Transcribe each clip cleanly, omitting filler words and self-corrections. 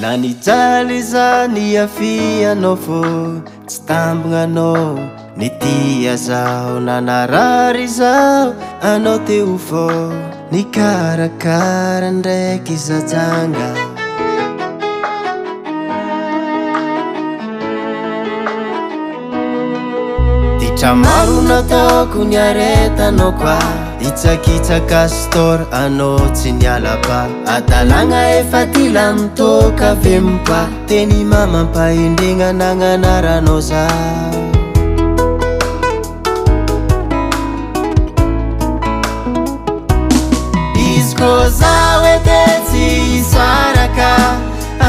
na nijaly zany afianao fô tsy tambagna nitia zaho na narary zaho anao teo fô nikarakara ndraiky zajanga titramaro nataoko niaretanao koa itsakitsaka store anao tsy nialaba adalagna efa tila mitoka vempa teny mamampaindregna nagnanaranao zaho izy kô zaho ete tsy isaraka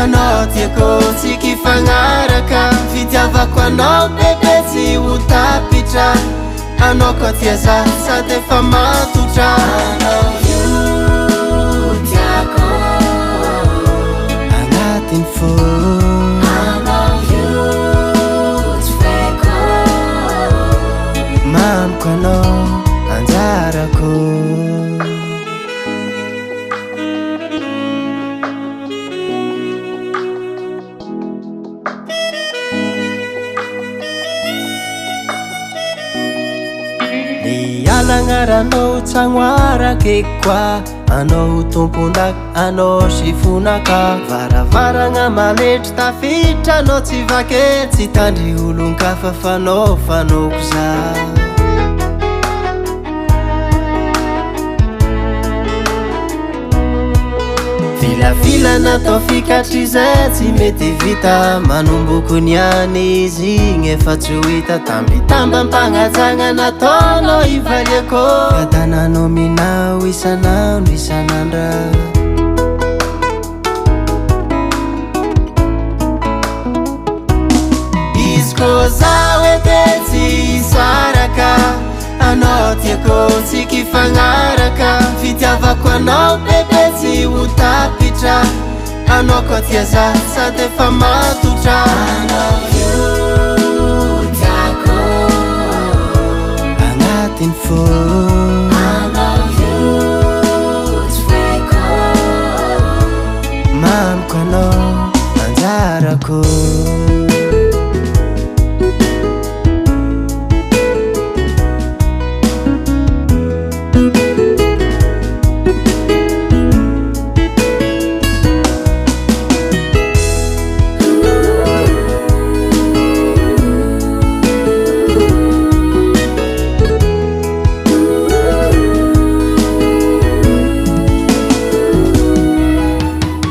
anao tiako tsy kifagnaraka fitiavako anao bebe tsy ho tapitra anao koa tia zaho sady efa matotra anao io tiako agnatiny fô anao io tsy feko mamiko anao anjarako nialagnaranao tsagnoarake koa anao tompon-daka anao sifonaka varavaragna maletry tafitra anao tsy vake tsy tandry olon-kafa fanao fanoko za vilavila natao fikatry zay tsy mety vita manomboko niany izy igny efa tsy hoita tambitambam-pagnajagna nataonao ivaliako adananao minao isanandro isanandra izy kô zaho ete tsy isaraka anao tiako tsy kifagnaraka fitiavako anao bebe tsy ho tapitra anao koa tia zaho sady efa matotra anao io tiako agnatiny fô anao io tsy feko mamiko anao anjarako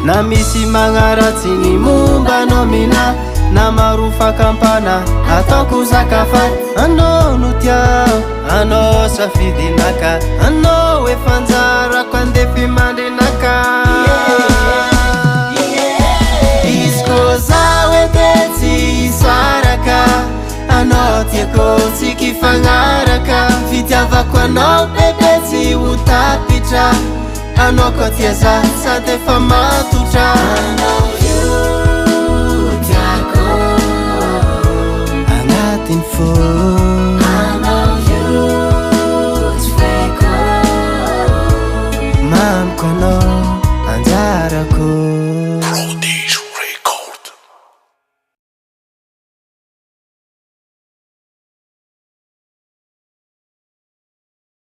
na misy magnaratsy ny mombanao mina na marofakampana ataoko zakafaty anao no tiao anao safidinaka anao efa anjarako andefy mandrinaka izy kô zaho ete tsy isaraka anao tiako tsy kifagnaraka fitiavako anao bebe tsy ho tapitra anao koa tia zaho sady efa matotra anao io tiako agnatiny fô